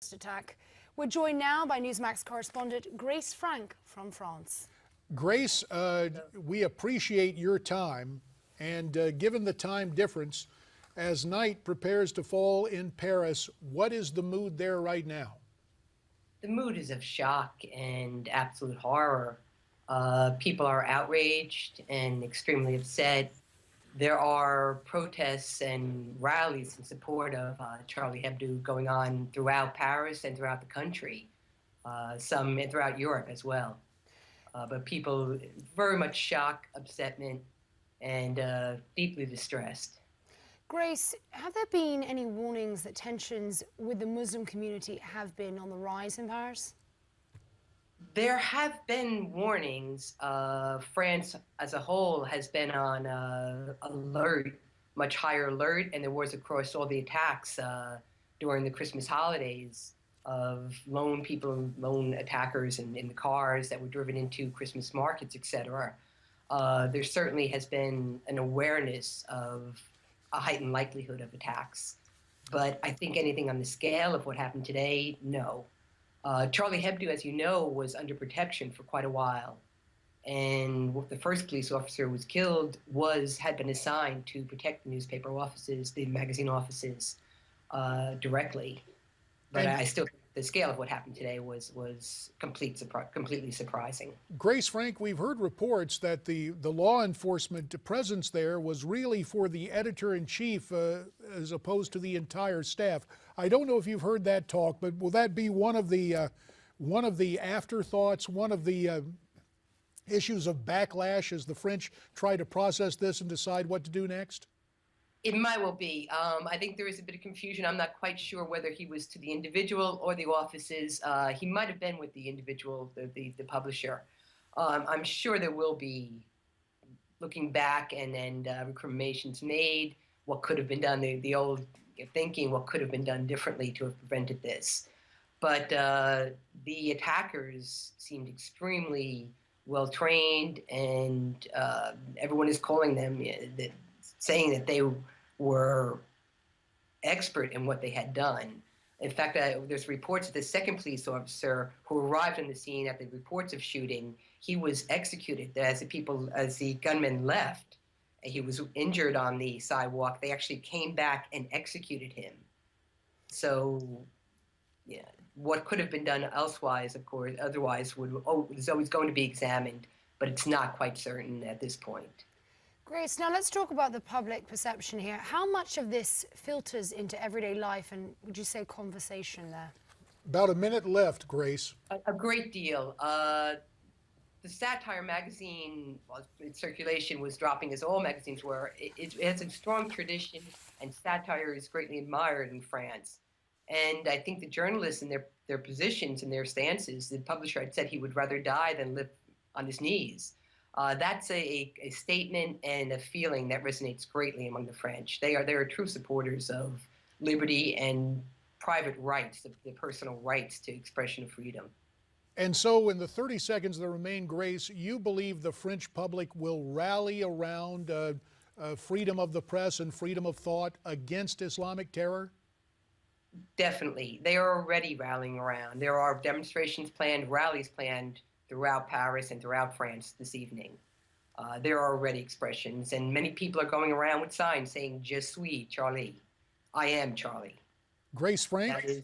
terrorist attack. We're joined now by Newsmax correspondent Grace Frank from France. Grace, we appreciate your time, and given the time difference, as night prepares to fall in Paris, what is the mood there right now? The mood is of shock and absolute horror. People are outraged and extremely upset. There are protests and rallies in support of Charlie Hebdo going on throughout Paris and throughout the country, some throughout Europe as well. But people very much shocked, upsetment, and deeply distressed. Grace, have there been any warnings that tensions with the Muslim community have been on the rise in Paris? There have been warnings. France as a whole has been on alert, much higher alert, and there was, of course, all the attacks during the Christmas holidays of lone attackers in the cars that were driven into Christmas markets, etc. There certainly has been an awareness of a heightened likelihood of attacks. But I think anything on the scale of what happened today, no. Charlie Hebdo, as you know, was under protection for quite a while. And the first police officer who was killed had been assigned to protect the newspaper offices, the magazine offices, directly. But I still think the scale of what happened today was completely surprising. Grace Frank, we've heard reports that the law enforcement presence there was really for the editor-in-chief as opposed to the entire staff. I don't know if you've heard that talk, but will that be one of the afterthoughts, one of the issues of backlash as the French try to process this and decide what to do next? It might well be. I think there is a bit of confusion. I'm not quite sure whether he was to the individual or the offices. He might have been with the individual, the publisher. I'm sure there will be, looking back and recriminations made, what could have been done, the old thinking, what could have been done differently to have prevented this. But the attackers seemed extremely well trained, and everyone is calling them, saying that they were expert in what they had done. In fact, there's reports that the second police officer who arrived on the scene at the reports of shooting, he was executed as the gunmen left. He was injured on the sidewalk. They actually came back and executed him. So, yeah, what could have been done elsewise, of course, otherwise is always going to be examined, but it's not quite certain at this point. Grace, now let's talk about the public perception here. How much of this filters into everyday life and, would you say, conversation there? About a minute left, Grace. A great deal. The satire magazine, its circulation was dropping as all magazines were. It has a strong tradition, and satire is greatly admired in France. And I think the journalists and their positions and their stances, the publisher had said he would rather die than live on his knees. That's a statement and a feeling that resonates greatly among the French. They are true supporters of liberty and private rights, the personal rights to expression of freedom. And so in the 30 seconds that remain, Grace, you believe the French public will rally around freedom of the press and freedom of thought against Islamic terror? Definitely. They are already rallying around. There are demonstrations planned, rallies planned throughout Paris and throughout France this evening. There are already expressions, and many people are going around with signs saying, "Je suis Charlie." I am Charlie. Grace Frank,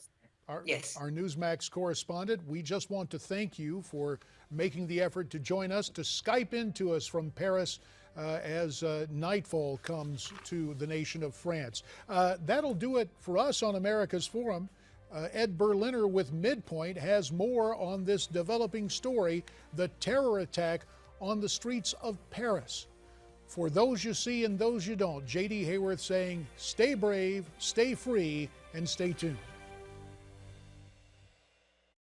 yes. Our Newsmax correspondent, we just want to thank you for making the effort to join us, to Skype into us from Paris as nightfall comes to the nation of France. That'll do it for us on America's Forum. Ed Berliner with Midpoint has more on this developing story, the terror attack on the streets of Paris. For those you see and those you don't, J.D. Hayworth saying, stay brave, stay free, and stay tuned.